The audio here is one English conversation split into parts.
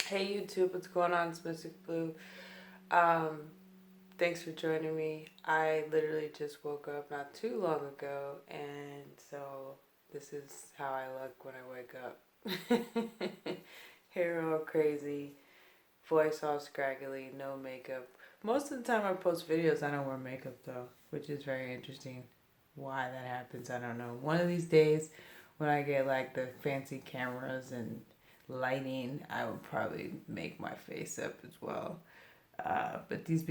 Hey YouTube, what's going on? It's Mystic Blu. Um, Thanks for joining me. I literally just woke up not too long ago, and so this is how I look when I wake up. Hair all crazy, voice all scraggly, no makeup. Most of the time I post videos, I don't wear makeup though, which is very interesting. Why that happens, I don't know. One of these days, when I get like the fancy cameras and lighting, I will probably make my face up as well. But these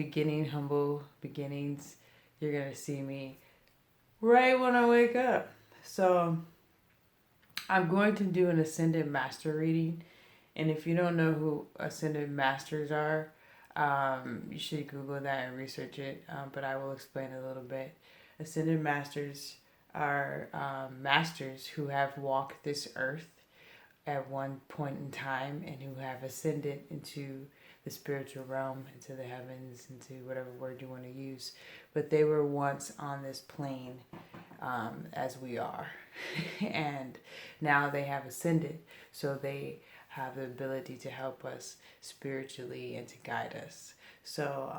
humble beginnings, you're gonna see me right when I wake up. So I'm going to do an Ascended Master reading. And if you don't know who Ascended Masters are, you should Google that and research it. But I will explain a little bit. Ascended Masters are masters who have walked this earth at one point in time and who have ascended into the spiritual realm, into the heavens, into whatever word you want to use. But they were once on this plane as we are. And now they have ascended. So they have the ability to help us spiritually and to guide us. So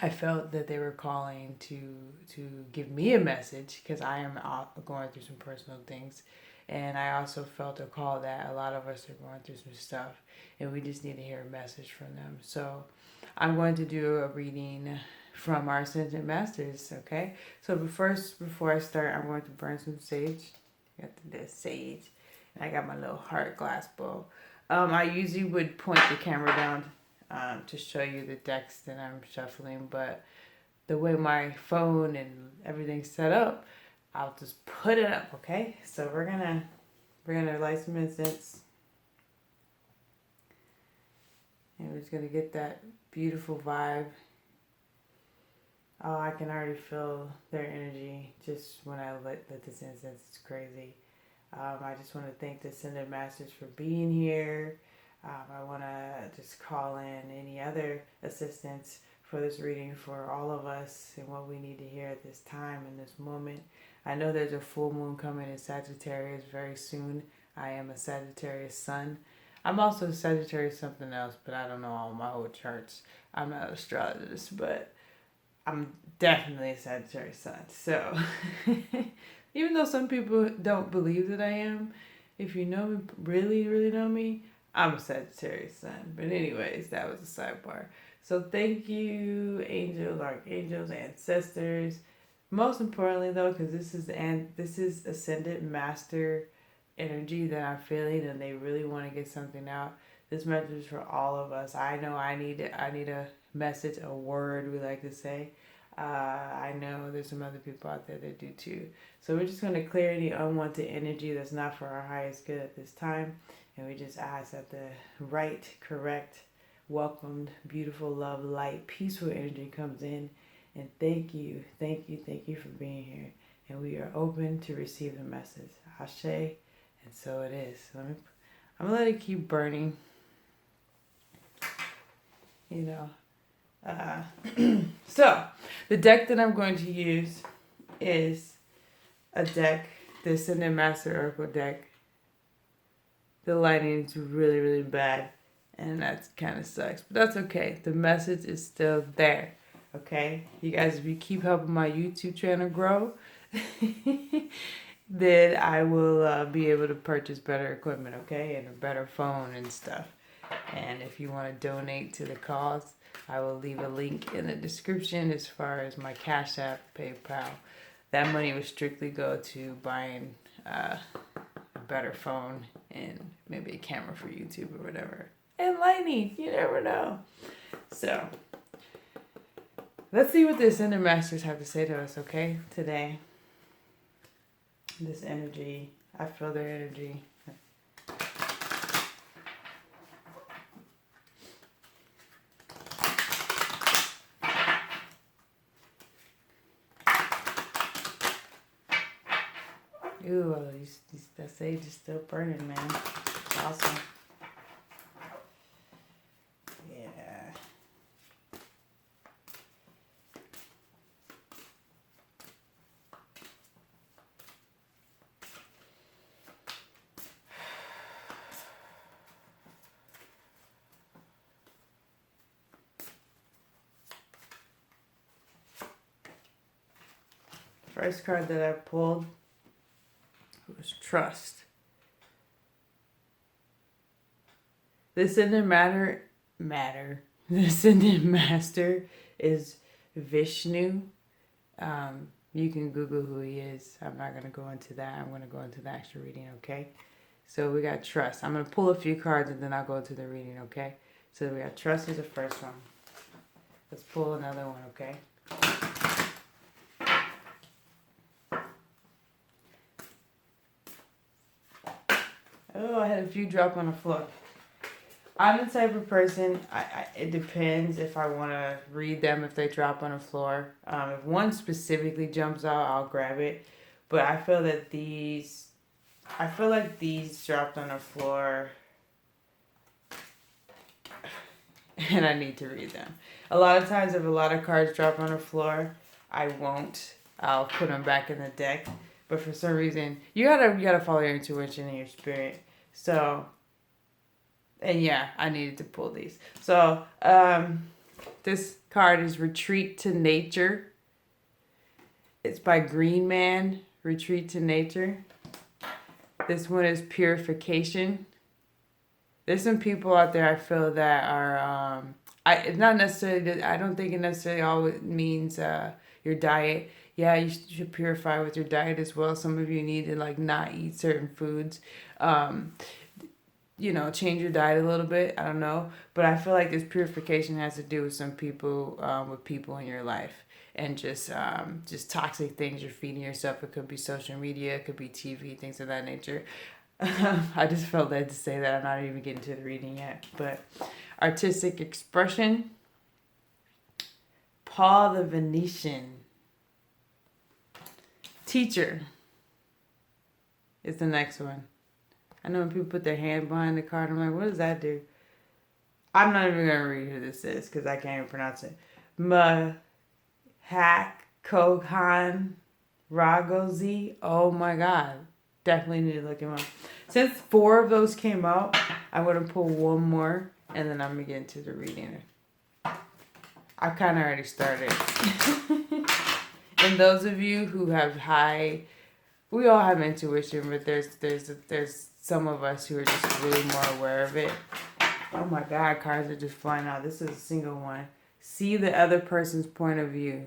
I felt that they were calling to give me a message because I am going through some personal things, and I also felt a call that a lot of us are going through some stuff, and we just need to hear a message from them. So I'm going to do a reading from our Ascendant Masters. Okay. So but first, before I start, I'm going to burn some sage. I got this sage, and I got my little heart glass bowl. I usually would point the camera down to show you the decks that I'm shuffling, but the way my phone and everything's set up, I'll just put it up, okay? So we're gonna light some incense, and we're just gonna get that beautiful vibe. Oh, I can already feel their energy just when I lit this incense. It's crazy. I just want to thank the Ascended Masters for being here. I want to just call in any other assistance for this reading for all of us and what we need to hear at this time in this moment. I know there's a full moon coming in Sagittarius very soon. I am a Sagittarius sun. I'm also a Sagittarius something else, but I don't know all my whole charts. I'm not an astrologist, but I'm definitely a Sagittarius sun. So even though some people don't believe that I am, if you know me, really, really know me, I'm a Sagittarius sun. But anyways, that was a sidebar. So thank you, angels, archangels, ancestors. Most importantly, though, because this is ascended master energy that I'm feeling, and they really want to get something out. This message is for all of us. I know I need it. I need a message, a word. We like to say. I know there's some other people out there that do too. So we're just going to clear any unwanted energy that's not for our highest good at this time. And we just ask that the right, correct, welcomed, beautiful, love, light, peaceful energy comes in. And thank you, thank you, thank you for being here. And we are open to receive the message. Ashe, and so it is. I'm going to let it keep burning. You know. So, the deck that I'm going to use is a deck, the Ascended Master Oracle deck. The lighting is really, really bad, and that kind of sucks, but that's okay. The message is still there, okay? You guys, if you keep helping my YouTube channel grow, then I will be able to purchase better equipment, okay? And a better phone and stuff. And if you want to donate to the cause, I will leave a link in the description as far as my Cash App, PayPal. That money would strictly go to buying a better phone and maybe a camera for YouTube or whatever. And lighting, you never know. So, let's see what the Ascended Masters have to say to us, okay, today. This energy, I feel their energy. Ooh, that sage is still burning, man. Awesome. Yeah. First card that I pulled was trust. The ascendant matter. The ascendant master is Vishnu. You can Google who he is. I'm not going to go into that. I'm going to go into the actual reading, okay? So we got trust. I'm going to pull a few cards and then I'll go into the reading, okay? So we got trust is the first one. Let's pull another one, okay? Oh, I had a few drop on the floor. I'm the type of person, it depends if I want to read them if they drop on the floor. If one specifically jumps out, I'll grab it. But I feel like these dropped on the floor and I need to read them. A lot of times if a lot of cards drop on the floor, I won't. I'll put them back in the deck. But for some reason, you gotta follow your intuition and your spirit. So... And yeah, I needed to pull these. So, this card is Retreat to Nature. It's by Green Man, Retreat to Nature. This one is Purification. There's some people out there I feel that are, it's not necessarily, I don't think it necessarily always means your diet. Yeah, you should purify with your diet as well. Some of you need to like not eat certain foods. Change your diet a little bit. I don't know. But I feel like this purification has to do with some people, with people in your life. And just toxic things you're feeding yourself. It could be social media. It could be TV, things of that nature. I just felt led to say that. I'm not even getting to the reading yet. But artistic expression. Paul the Venetian. Teacher is the next one. I know when people put their hand behind the card, I'm like, what does that do? I'm not even going to read who this is because I can't even pronounce it. Mahak Kohan Ragozi. Oh my God. Definitely need to look him up. Since 4 of those came out, I'm going to pull one more and then I'm going to get into the reading. I kind of already started. And those of you who have we all have intuition, but there's some of us who are just really more aware of it. Oh my God, cards are just flying out. This is a single one. See the other person's point of view.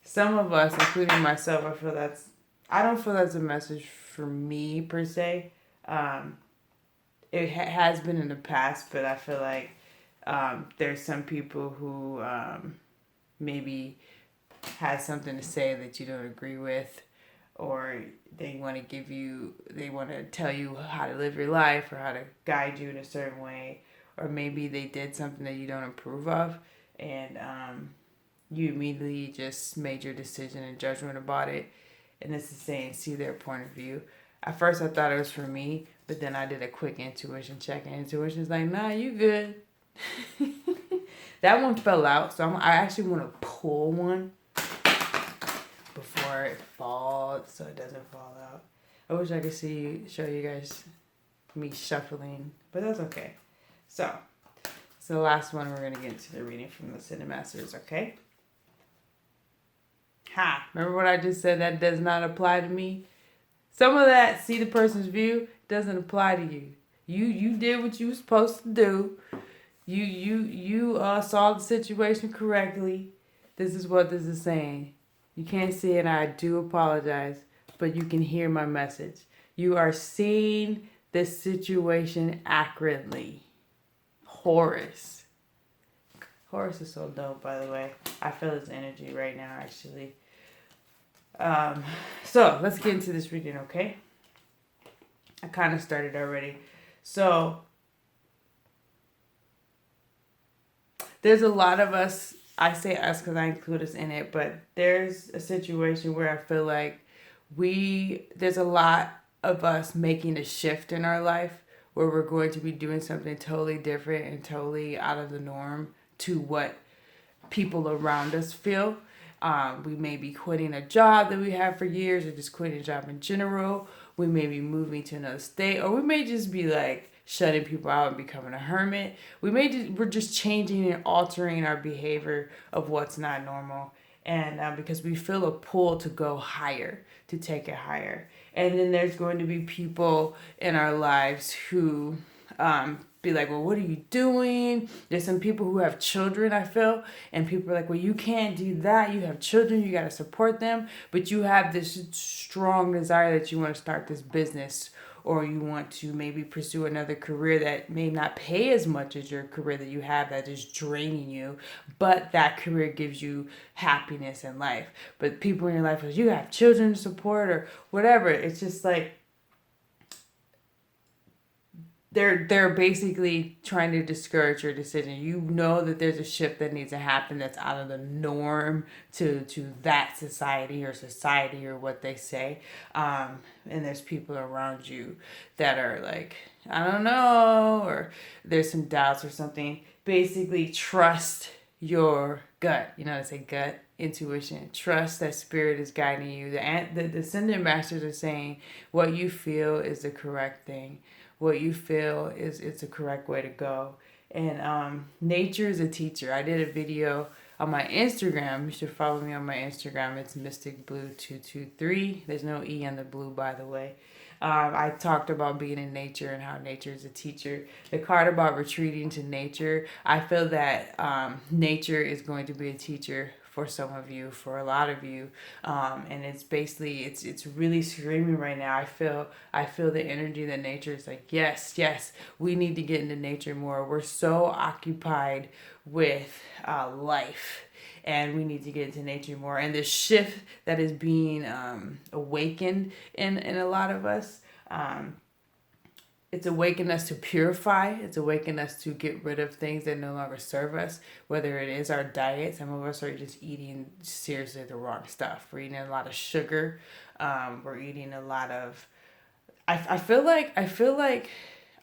Some of us, including myself, I don't feel that's a message for me per se. It has been in the past, but I feel like there's some people who maybe has something to say that you don't agree with, or they want to tell you how to live your life or how to guide you in a certain way, or maybe they did something that you don't approve of, and you immediately just made your decision and judgment about it. And this is saying, see their point of view. At first I thought it was for me, but then I did a quick intuition check, and intuition's like, nah, you good. That one fell out, so I actually want to pull one before it falls, so it doesn't fall out. I wish I could show you guys me shuffling, but that's okay. So the last one, we're going to get into the reading from the Ascended Masters, okay? Remember what I just said? That does not apply to me. Some of that, see the person's view, doesn't apply to you. You did what you were supposed to do. You saw the situation correctly. This is what this is saying. You can't see it, I do apologize, but you can hear my message. You are seeing the situation accurately. Horus. Horus is so dope, by the way. I feel his energy right now, actually. So, let's get into this reading, okay? I kind of started already. So, there's a lot of us, I say us because I include us in it, but there's a situation where I feel like there's a lot of us making a shift in our life where we're going to be doing something totally different and totally out of the norm to what people around us feel. We may be quitting a job that we have for years, or just quitting a job in general. We may be moving to another state, or we may just be like shutting people out and becoming a hermit. We're just changing and altering our behavior of what's not normal, and because we feel a pull to go higher, to take it higher. And then there's going to be people in our lives who be like, well, what are you doing? There's some people who have children, I feel, and people are like, well, you can't do that. You have children, you got to support them, but you have this strong desire that you want to start this business, or you want to maybe pursue another career that may not pay as much as your career that you have, that is draining you, but that career gives you happiness in life. But people in your life, you have children to support or whatever. It's just like, they're basically trying to discourage your decision. You know that there's a shift that needs to happen that's out of the norm to that society or what they say. And there's people around you that are like, I don't know, or there's some doubts or something. Basically, trust your gut. You know how to say gut? Intuition. Trust that spirit is guiding you. The ascendant masters are saying what you feel is the correct thing. What you feel is it's a correct way to go. And nature is a teacher. I did a video on my Instagram. You should follow me on my Instagram. It's Mystic Blu 223. There's no E on the blue, by the way. I talked about being in nature and how nature is a teacher. The card about retreating to nature, I feel that nature is going to be a teacher for some of you, for a lot of you, and it's basically it's really screaming right now. I feel the energy that nature is like, yes, we need to get into nature more. We're so occupied with life, and we need to get into nature more. And the shift that is being awakened in a lot of us. It's awakened us to purify. It's awakened us to get rid of things that no longer serve us, whether it is our diet. Some of us are just eating seriously the wrong stuff. We're eating a lot of sugar. We're eating a lot of... I feel like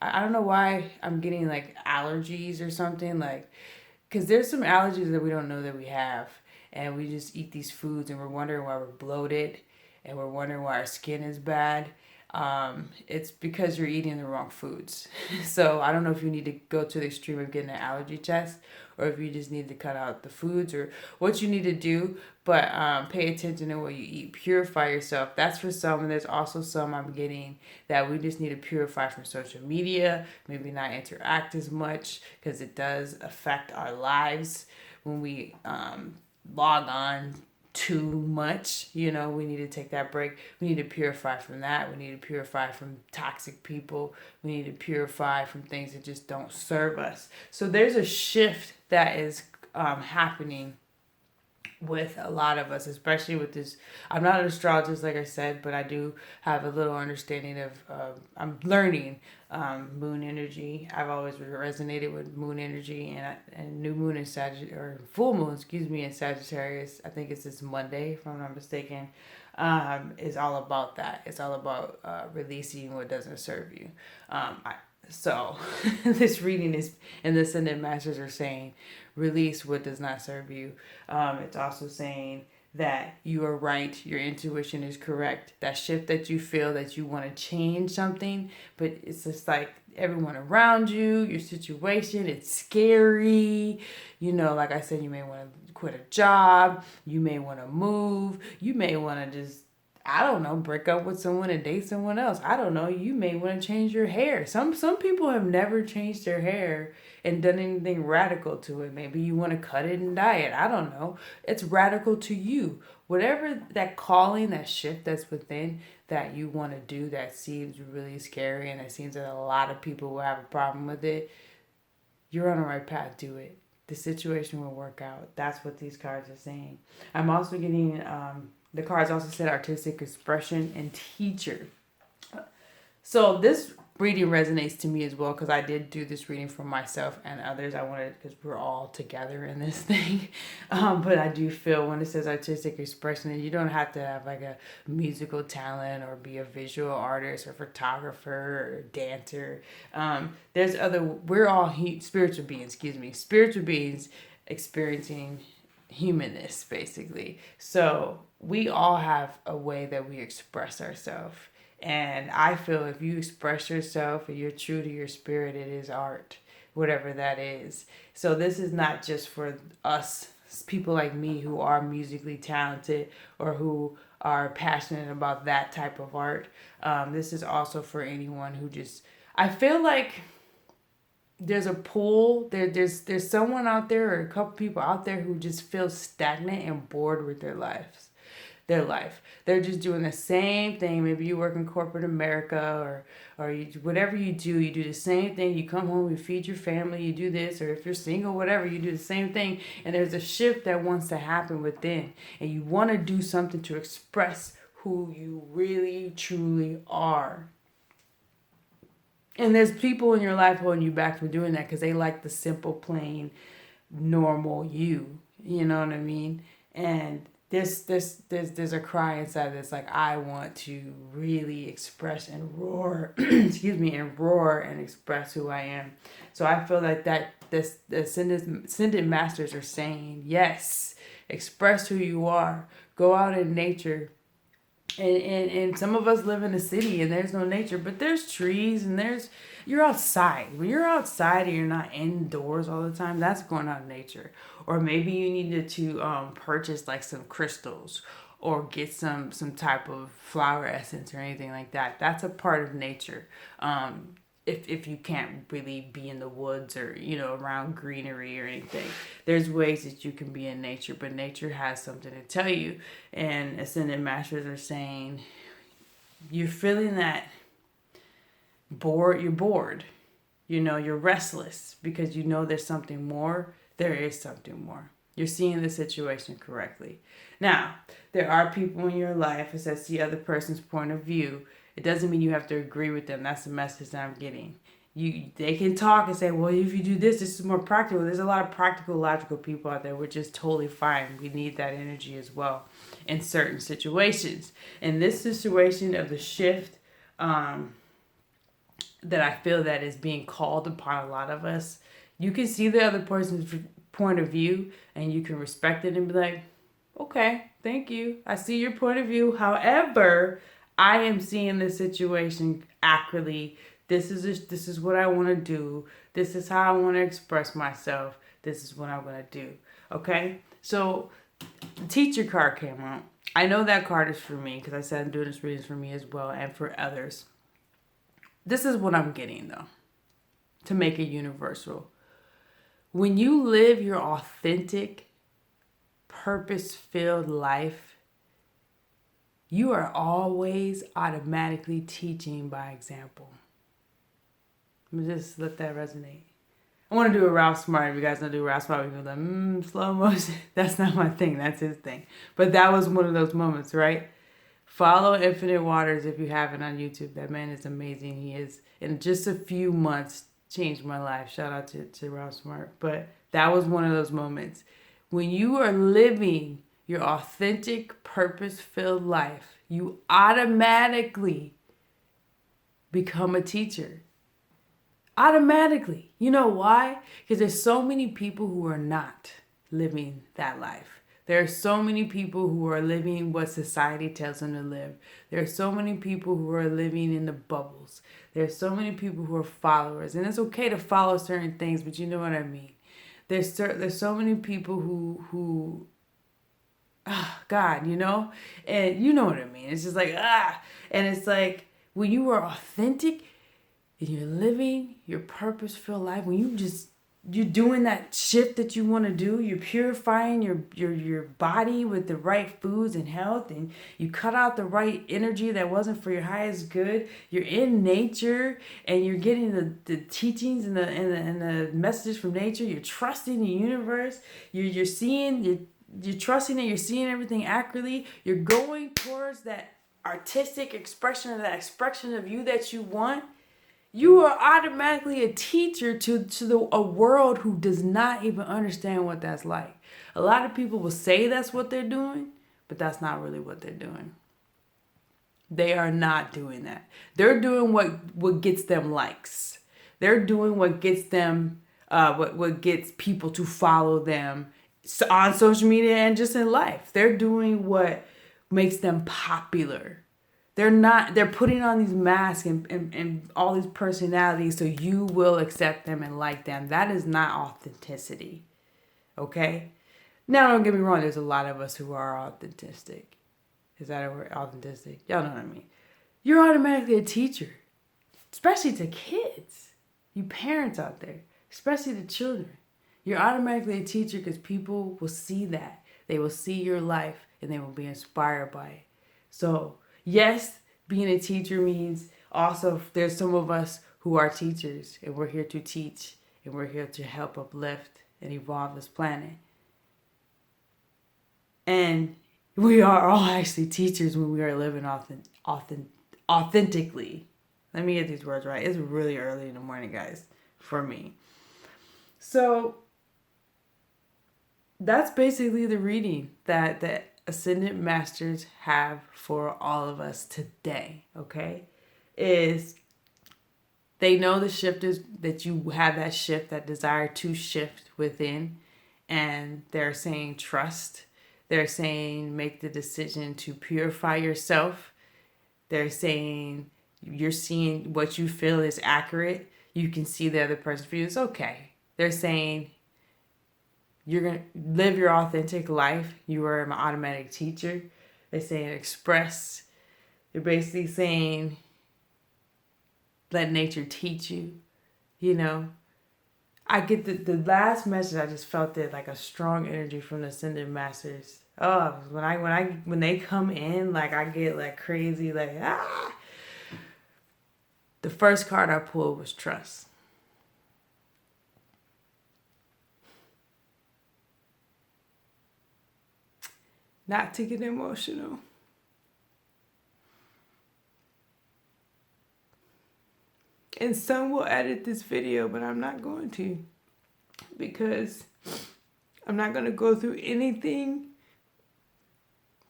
I don't know why I'm getting like allergies or something, like, because there's some allergies that we don't know that we have, and we just eat these foods and we're wondering why we're bloated, and we're wondering why our skin is bad. It's because you're eating the wrong foods. So I don't know if you need to go to the extreme of getting an allergy test, or if you just need to cut out the foods, or what you need to do. But pay attention to what you eat. Purify yourself. That's for some. And there's also some I'm getting that we just need to purify from social media. Maybe not interact as much, because it does affect our lives when we log on too much. We need to take that break. We need to purify from that. We need to purify from toxic people. We need to purify from things that just don't serve us. So there's a shift that is happening with a lot of us, especially with this. I'm not an astrologist, like I said, but I do have a little understanding of, I'm learning moon energy. I've always resonated with moon energy, and new moon in Sagittarius, or full moon, in Sagittarius. I think it's this Monday, if I'm not mistaken. Is all about that. It's all about releasing what doesn't serve you. So this reading is, and the Ascendant Masters are saying, release what does not serve you. It's also saying that you are right. Your intuition is correct. That shift that you feel that you want to change something, but it's just like everyone around you, your situation, it's scary. Like I said, you may want to quit a job. You may want to move. You may want to just, I don't know, break up with someone and date someone else. I don't know. You may want to change your hair. Some people have never changed their hair and done anything radical to it. Maybe you want to cut it and dye it. I don't know. It's radical to you. Whatever that calling, that shift that's within that you want to do, that seems really scary, and it seems that a lot of people will have a problem with it, you're on the right path. Do it. The situation will work out. That's what these cards are saying. I'm also getting... the cards also said artistic expression and teacher. So this reading resonates to me as well, because I did do this reading for myself and others. I wanted, because we're all together in this thing. But I do feel when it says artistic expression, and you don't have to have like a musical talent or be a visual artist or photographer or dancer. We're all spiritual beings, spiritual beings experiencing humanness, basically. So we all have a way that we express ourselves, And I feel if you express yourself and you're true to your spirit, it is art, whatever that is. So this is not just for us, people like me who are musically talented or who are passionate about that type of art. This is also for anyone who just, I feel like there's a pool there's someone out there or a couple people out there who just feel stagnant and bored with their life. They're just doing the same thing. Maybe you work in corporate America or you, whatever you do the same thing. You come home, you feed your family, you do this, or if you're single, whatever, you do the same thing. And there's a shift that wants to happen within, and you want to do something to express who you really truly are. And there's people in your life holding you back from doing that because they like the simple, plain, normal you. You know what I mean? And there's a cry inside that's like, I want to really express and roar, excuse me, and roar and express who I am. So I feel like that the ascended masters are saying, yes, express who you are. Go out in nature. And some of us live in a city and there's no nature, but there's trees and you're outside. When you're outside and you're not indoors all the time, that's going out in nature. Or maybe you needed to purchase like some crystals or get some type of flower essence or anything like that. That's a part of nature. If you can't really be in the woods or, around greenery or anything, there's ways that you can be in nature, but nature has something to tell you. And ascended masters are saying, you're feeling that you're bored, you're restless because there's something more. There is something more. You're seeing the situation correctly. Now, there are people in your life, as I see the other person's point of view, it doesn't mean you have to agree with them. That's the message that I'm getting. They can talk and say, well, if you do this is more practical. There's a lot of practical, logical people out there, which is totally fine. We need that energy as well in certain situations. In this situation of the shift that I feel that is being called upon a lot of us, you can see the other person's point of view and you can respect it and be like, okay, thank you. I see your point of view. However, I am seeing this situation accurately. This is what I want to do. This is how I want to express myself. This is what I'm going to do. Okay? So, the teacher card came out. I know that card is for me because I said I'm doing this reading for me as well and for others. This is what I'm getting though, to make it universal. When you live your authentic, purpose-filled life, you are always automatically teaching by example. Let me just let that resonate. I want to do a Ralph Smart. If you guys don't do Ralph Smart, people are like, slow motion. That's not my thing. That's his thing. But that was one of those moments, right? Follow Infinite Waters if you haven't on YouTube. That man is amazing. He is, in just a few months, changed my life. Shout out to Ralph Smart. But that was one of those moments. When you are living your authentic, purpose-filled life, you automatically become a teacher. Automatically. You know why? Because there's so many people who are not living that life. There are so many people who are living what society tells them to live. There are so many people who are living in the bubbles. There are so many people who are followers. And it's okay to follow certain things, but you know what I mean. There's so many people who God, and you know what I mean. It's just like, and it's like when you are authentic and you're living your purpose-filled life, when you're doing that shift that you want to do, you're purifying your body with the right foods and health, and you cut out the right energy that wasn't for your highest good. You're in nature and you're getting the teachings and the messages from nature. You're trusting the universe. You're trusting that you're seeing everything accurately. You're going towards that artistic expression or that expression of you that you want. You are automatically a teacher to a world who does not even understand what that's like. A lot of people will say that's what they're doing, but that's not really what they're doing. They are not doing that. They're doing what gets them likes. They're doing what gets them, what gets people to follow them on social media and just in life. They're doing what makes them popular. They're putting on these masks and all these personalities so you will accept them and like them. That is not authenticity. Okay? Now, don't get me wrong, there's a lot of us who are authentic. Is that a word? Authentic? Y'all know what I mean. You're automatically a teacher, especially to kids. You parents out there, especially to children. You're automatically a teacher because people will see that. They will see your life and they will be inspired by it. So, yes, being a teacher means also there's some of us who are teachers and we're here to teach and we're here to help uplift and evolve this planet. And we are all actually teachers when we are living authentically. Let me get these words right. It's really early in the morning, guys, for me. So that's basically the reading that the Ascendant Masters have for all of us today, okay? Is they know the shift is that you have that shift, that desire to shift within, and they're saying trust. They're saying make the decision to purify yourself. They're saying you're seeing what you feel is accurate. You can see the other person's view. It's okay. They're saying you're going to live your authentic life. You are an automatic teacher. They're saying express. They're basically saying let nature teach you. You know, I get the last message. I just felt it like a strong energy from the Ascended Masters. Oh, when they come in, like I get like crazy, like ah. The first card I pulled was trust. Not to get emotional. And some will edit this video, but I'm not going to. Because I'm not going to go through anything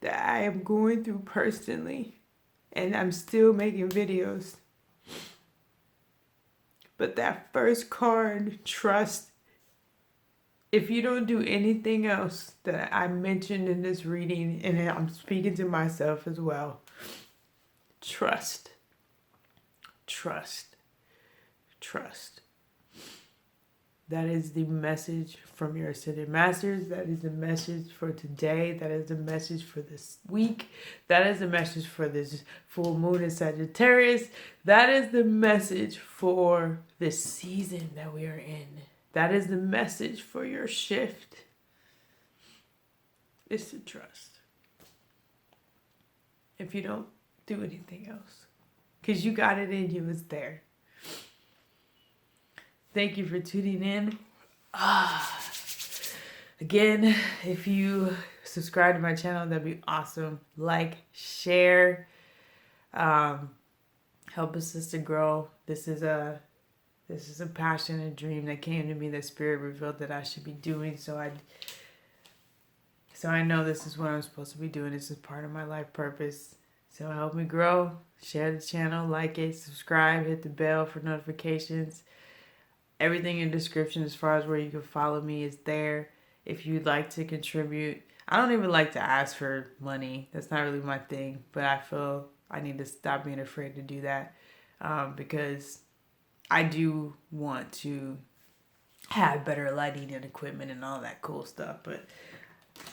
that I am going through personally. And I'm still making videos. But that first card, trust, if you don't do anything else that I mentioned in this reading, and I'm speaking to myself as well, trust, trust, trust. That is the message from your Ascended Masters. That is the message for today. That is the message for this week. That is the message for this full moon in Sagittarius. That is the message for this season that we are in. That is the message for your shift. It's to trust. If you don't do anything else. Because you got it in you, it's there. Thank you for tuning in. Again, if you subscribe to my channel, that'd be awesome. Like, share, help us to grow. This is a passion and dream that came to me that Spirit revealed that I should be doing. So I know this is what I'm supposed to be doing. This is part of my life purpose. So help me grow. Share the channel, like it, subscribe, hit the bell for notifications. Everything in the description as far as where you can follow me is there. If you'd like to contribute, I don't even like to ask for money. That's not really my thing. But I feel I need to stop being afraid to do that because I do want to have better lighting and equipment and all that cool stuff.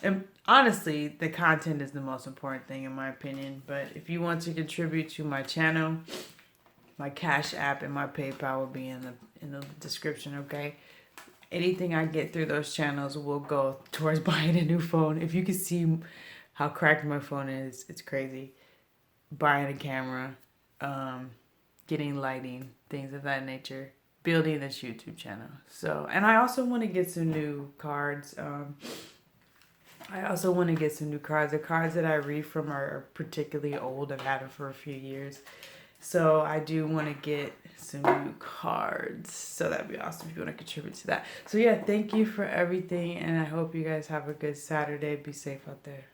And honestly, the content is the most important thing in my opinion. But if you want to contribute to my channel, my Cash App and my PayPal will be in the description, okay? Anything I get through those channels will go towards buying a new phone. If you can see how cracked my phone is, it's crazy. Buying a camera, getting lighting, things of that nature, building this YouTube channel. So, and I also want to get some new cards. The cards that I read from are particularly old. I've had them for a few years. So I do want to get some new cards. So that'd be awesome if you want to contribute to that. So yeah, thank you for everything. And I hope you guys have a good Saturday. Be safe out there.